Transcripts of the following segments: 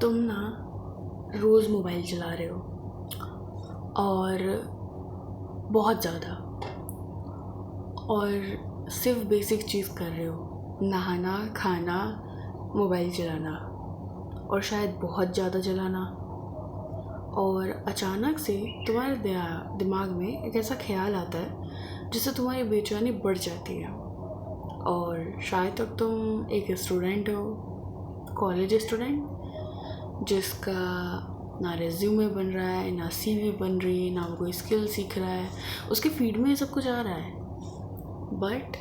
तुम ना रोज़ मोबाइल चला रहे हो और बहुत ज़्यादा, और सिर्फ बेसिक चीज़ कर रहे हो, नहाना, खाना, मोबाइल चलाना, और शायद बहुत ज़्यादा चलाना। और अचानक से तुम्हारे दिमाग में एक ऐसा ख्याल आता है जिससे तुम्हारी बेचैनी बढ़ जाती है। और शायद तक तुम एक स्टूडेंट हो, कॉलेज स्टूडेंट, जिसका ना रेज्यूमे बन रहा है, ना सीवी बन रही है, ना वो कोई स्किल सीख रहा है। उसके फीड में ये सब कुछ आ रहा है, बट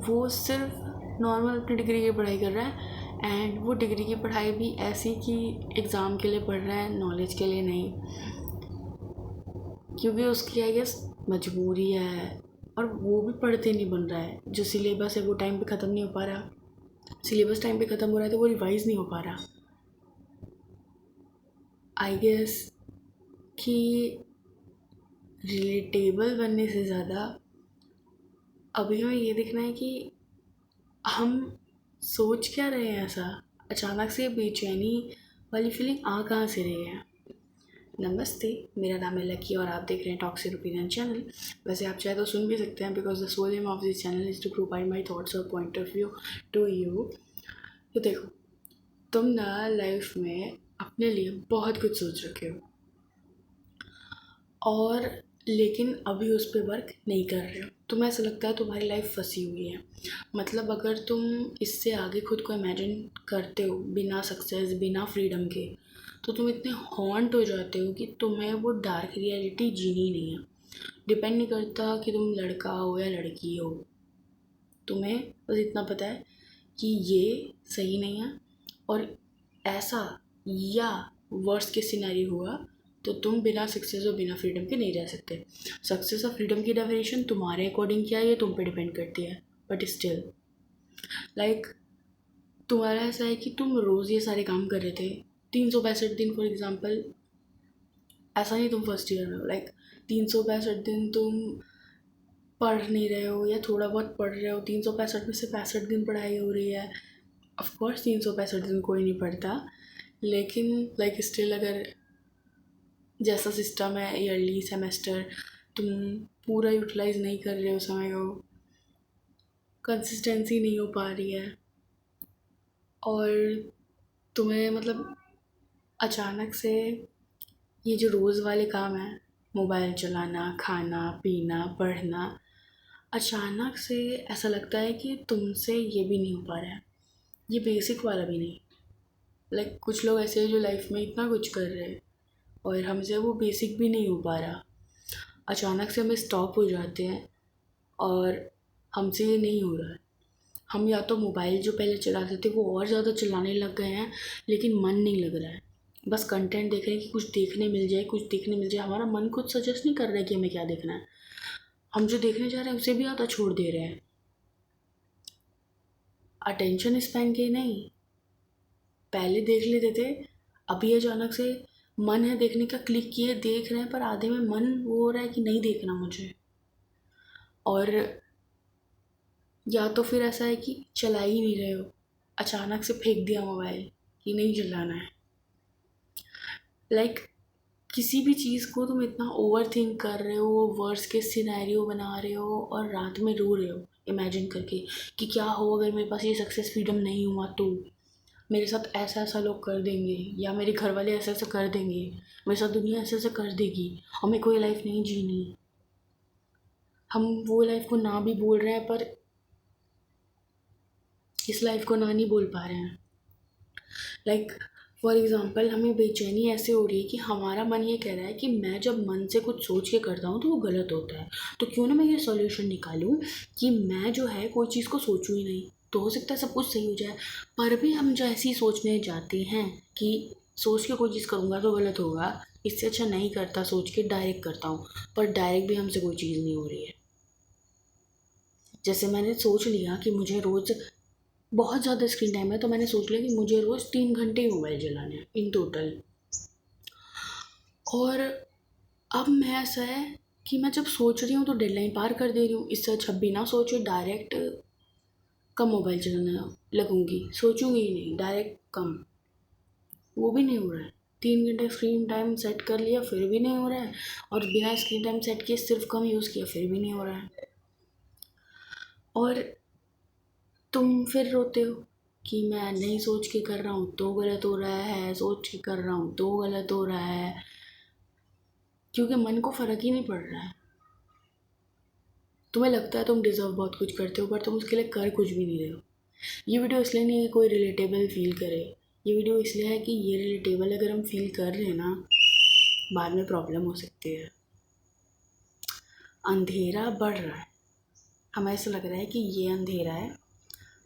वो सिर्फ नॉर्मल अपनी डिग्री की पढ़ाई कर रहा है। एंड वो डिग्री की पढ़ाई भी ऐसी कि एग्ज़ाम के लिए पढ़ रहा है, नॉलेज के लिए नहीं, क्योंकि उसकी आई गेस मजबूरी है। और वो भी पढ़ते नहीं बन रहा है, जो सिलेबस है वो टाइम पे ख़त्म नहीं हो पा रहा। सिलेबस टाइम पे ख़त्म हो रहा है तो वो रिवाइज़ नहीं हो पा रहा। आई गेस कि रिलेटेबल बनने से ज़्यादा अभी हमें ये देखना है कि हम सोच क्या रहे हैं। ऐसा अचानक से बेचैनी वाली फीलिंग आ कहाँ से रही है। नमस्ते, मेरा नाम है लकी और आप देख रहे हैं टॉक्सिक ओपिनियन चैनल। वैसे आप चाहे तो सुन भी सकते हैं, because the sole aim of this channel is to provide my thoughts और point of view to you. तो देखो, तुम ना लाइफ में अपने लिए बहुत कुछ सोच रखे हो, और लेकिन अभी उस पर वर्क नहीं कर रहे हो। तुम्हें ऐसा लगता है तुम्हारी लाइफ फंसी हुई है। मतलब अगर तुम इससे आगे खुद को इमेजिन करते हो बिना सक्सेस, बिना फ्रीडम के, तो तुम इतने हॉन्ट हो जाते हो कि तुम्हें वो डार्क रियलिटी जीनी नहीं है। डिपेंड नहीं करता कि तुम लड़का हो या लड़की हो, तुम्हें बस इतना पता है कि ये सही नहीं है, और ऐसा या वर्स्ट के सिनेरियो हुआ तो तुम बिना सक्सेस और बिना फ्रीडम के नहीं रह सकते। सक्सेस और फ्रीडम की डेफिनेशन तुम्हारे अकॉर्डिंग क्या है ये तुम पे डिपेंड करती है, बट स्टिल लाइक तुम्हारा ऐसा है कि तुम रोज़ ये सारे काम कर रहे थे 365 दिन। फॉर एग्जाम्पल, ऐसा नहीं तुम फर्स्ट ईयर में हो, लाइक 365 दिन तुम पढ़ नहीं रहे हो या थोड़ा बहुत पढ़ रहे हो। 365 में से 65 दिन पढ़ाई हो रही है। ऑफकोर्स 365 दिन कोई नहीं पढ़ता, लेकिन लाइक स्टिल अगर जैसा सिस्टम है ईयरली सेमेस्टर, तुम पूरा यूटिलाइज नहीं कर रहे हो समय को, कंसिस्टेंसी नहीं हो पा रही है, और तुम्हें मतलब अचानक से ये जो रोज़ वाले काम है, मोबाइल चलाना, खाना पीना, पढ़ना, अचानक से ऐसा लगता है कि तुमसे ये भी नहीं हो पा रहा है, ये बेसिक वाला भी नहीं। लाइक कुछ लोग ऐसे हैं जो लाइफ में इतना कुछ कर रहे हैं और हमसे वो बेसिक भी नहीं हो पा रहा। अचानक से हम स्टॉप हो जाते हैं और हमसे ये नहीं हो रहा है। हम या तो मोबाइल जो पहले चलाते थे वो और ज़्यादा चलाने लग गए हैं, लेकिन मन नहीं लग रहा है। बस कंटेंट देख रहे हैं कि कुछ देखने मिल जाए, कुछ देखने मिल जाए। हमारा मन खुद सजेस्ट नहीं कर रहा है कि हमें क्या देखना है। हम जो देखने जा रहे हैं उसे भी आधा छोड़ दे रहे हैं। अटेंशन स्पैन के नहीं, पहले देख लेते थे, अभी अचानक से मन है देखने का, क्लिक किए देख रहे हैं, पर आधे में मन वो हो रहा है कि नहीं देखना मुझे। और या तो फिर ऐसा है कि चला ही नहीं रहे हो, अचानक से फेंक दिया मोबाइल कि नहीं चलाना है। लाइक किसी भी चीज़ को तुम इतना ओवर थिंक कर रहे हो, वर्स के सिनेरियो बना रहे हो, और रात में रो रहे हो इमेजिन करके कि क्या हो अगर मेरे पास ये सक्सेस फ्रीडम नहीं हुआ तो मेरे साथ ऐसा ऐसा लोग कर देंगे, या मेरे घर वाले ऐसा ऐसा कर देंगे, मेरे साथ दुनिया ऐसा ऐसा कर देगी, और मेरे को ये लाइफ नहीं जीनी। हम वो लाइफ को ना भी बोल रहे हैं, पर इस लाइफ को ना नहीं बोल पा रहे हैं। लाइक फॉर एग्ज़ाम्पल, हमें बेचैनी ऐसे हो रही है कि हमारा मन ये कह रहा है कि मैं जब मन से कुछ सोच के करता हूँ तो वो गलत होता है, तो क्यों ना मैं ये सॉल्यूशन निकालूं कि मैं जो है कोई चीज़ को सोचूं ही नहीं, तो हो सकता है सब कुछ सही हो जाए। पर भी हम जो ऐसी सोचने जाते हैं कि सोच के कोई चीज़ करूँगा तो गलत होगा, इससे अच्छा नहीं करता, सोच के डायरेक्ट करता हूँ, पर डायरेक्ट भी हमसे कोई चीज़ नहीं हो रही है। जैसे मैंने सोच लिया कि मुझे रोज़ बहुत ज़्यादा स्क्रीन टाइम है, तो मैंने सोच लिया कि मुझे रोज़ 3 घंटे ही मोबाइल चलाने हैं इन टोटल। और अब मैं ऐसा है कि मैं जब सोच रही हूँ तो डेडलाइन पार कर दे रही हूँ। इससे अच्छा बिना सोचे डायरेक्ट कम मोबाइल चलाना लगूंगी, सोचूंगी ही नहीं, डायरेक्ट कम। वो भी नहीं हो रहा है। 3 घंटे स्क्रीन टाइम सेट कर लिया फिर भी नहीं हो रहा है, और बिना स्क्रीन टाइम सेट किए सिर्फ कम यूज़ किया फिर भी नहीं हो रहा है। और तुम फिर रोते हो कि मैं नहीं सोच के कर रहा हूँ तो गलत हो रहा है, सोच के कर रहा हूँ तो गलत हो रहा है, क्योंकि मन को फ़र्क ही नहीं पड़ रहा है। तुम्हें लगता है तुम डिज़र्व बहुत कुछ करते हो, पर तुम उसके लिए कर कुछ भी नहीं रहे हो। ये वीडियो इसलिए नहीं है कि कोई रिलेटेबल फील करे, ये वीडियो इसलिए है कि ये रिलेटेबल अगर हम फील कर रहे हैं ना, बाद में प्रॉब्लम हो सकती है। अंधेरा बढ़ रहा है, हमें ऐसा लग रहा है कि ये अंधेरा है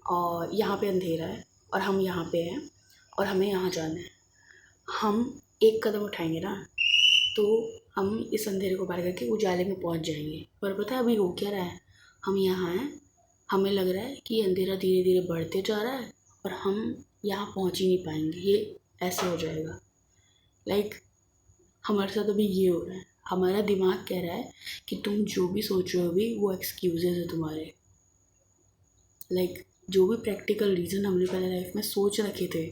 और यहाँ पे अंधेरा है और हम यहाँ पे हैं और हमें यहाँ जाना है। हम एक कदम उठाएंगे ना तो हम इस अंधेरे को पार करके उजाले में पहुँच जाएंगे। पर पता है अभी हो क्या रहा है, हम यहाँ हैं, हमें लग रहा है कि अंधेरा धीरे धीरे बढ़ते जा रहा है और हम यहाँ पहुँच ही नहीं पाएंगे, ये ऐसे हो जाएगा। हमारे साथ अभी ये हो रहा है। हमारा दिमाग कह रहा है कि तुम जो भी सोच रहे हो अभी वो एक्सक्यूजेज है तुम्हारे। जो भी प्रैक्टिकल रीज़न हमने पहले लाइफ में सोच रखे थे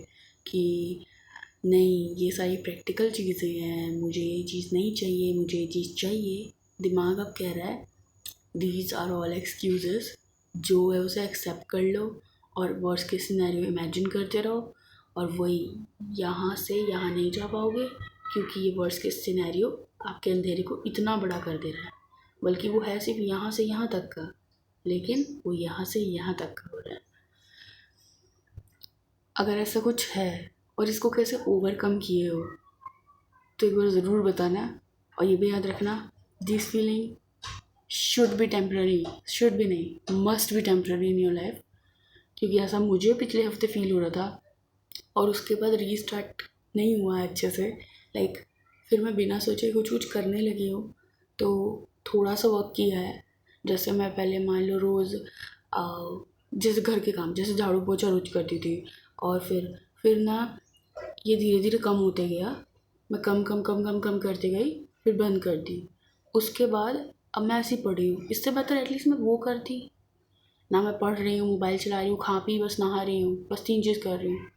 कि नहीं ये सारी प्रैक्टिकल चीज़ें हैं, मुझे ये चीज़ नहीं चाहिए, मुझे ये चीज़ चाहिए, दिमाग अब कह रहा है दीज आर ऑल एक्सक्यूजेस, जो है उसे एक्सेप्ट कर लो और वर्स्ट केस सिनेरियो इमेजिन करते रहो, और वही यहाँ से यहाँ नहीं जा पाओगे क्योंकि ये वर्स्ट केस सिनेरियो आपके अंधेरे को इतना बड़ा कर दे रहा है। बल्कि वो है सिर्फ यहाँ से यहाँ तक का, लेकिन वो यहाँ से यहाँ तक का हो रहा है। अगर ऐसा कुछ है और इसको कैसे ओवरकम किए हो तो एक बार ज़रूर बताना, और ये भी याद रखना this feeling should be temporary, should भी नहीं must be temporary in your life, क्योंकि ऐसा मुझे पिछले हफ्ते फील हो रहा था और उसके बाद रीस्टार्ट नहीं हुआ अच्छे से। फिर मैं बिना सोचे कुछ कुछ करने लगी हूँ, तो थोड़ा सा वर्क किया है। जैसे मैं पहले मान लो रोज़ जैसे घर के काम जैसे झाड़ू पोछा रोज करती थी, और फिर ना ये धीरे धीरे कम होते गया, मैं कम कम कम कम कम करती गई, फिर बंद कर दी। उसके बाद अब मैं ऐसी पढ़ी हूँ, इससे बेहतर एटलीस्ट मैं वो करती ना। मैं पढ़ रही हूँ, मोबाइल चला रही हूँ, खा पी बस नहा रही हूँ, बस 3 चीज़ कर रही हूँ।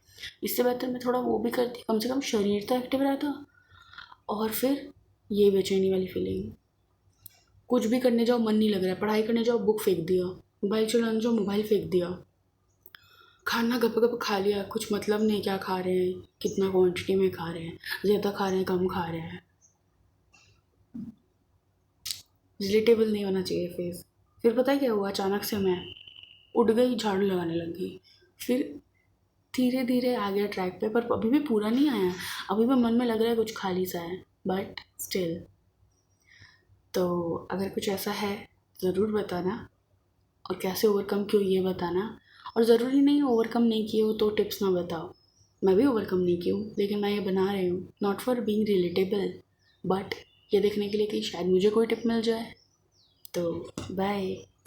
इससे बेहतर मैं थोड़ा वो भी करती, कम से कम शरीर तो एक्टिव रहता। और फिर ये बेचैनी वाली फीलिंग, कुछ भी करने जाओ मन नहीं लग रहा है, पढ़ाई करने जाओ बुक फेंक दिया, मोबाइल चलाने जाओ मोबाइल फेंक दिया, खाना गप गप खा लिया, कुछ मतलब नहीं क्या खा रहे हैं, कितना क्वांटिटी में खा रहे हैं, ज़्यादा खा रहे हैं कम खा रहे हैं। रिलेटेबल नहीं होना चाहिए फेस। फिर पता है क्या हुआ, अचानक से मैं उठ गई, झाड़ू लगाने लग गई, फिर धीरे धीरे आ गया ट्रैक पे, पर अभी भी पूरा नहीं आया, अभी भी मन में लग रहा है कुछ खाली सा है, बट स्टिल। तो अगर कुछ ऐसा है ज़रूर बताना, और कैसे ओवरकम किया ये बताना। और ज़रूरी नहीं ओवरकम नहीं किए हो तो टिप्स ना बताओ, मैं भी ओवरकम नहीं की हूँ, लेकिन मैं ये बना रही हूँ not for being relatable, but ये देखने के लिए कि शायद मुझे कोई टिप मिल जाए। तो बाय।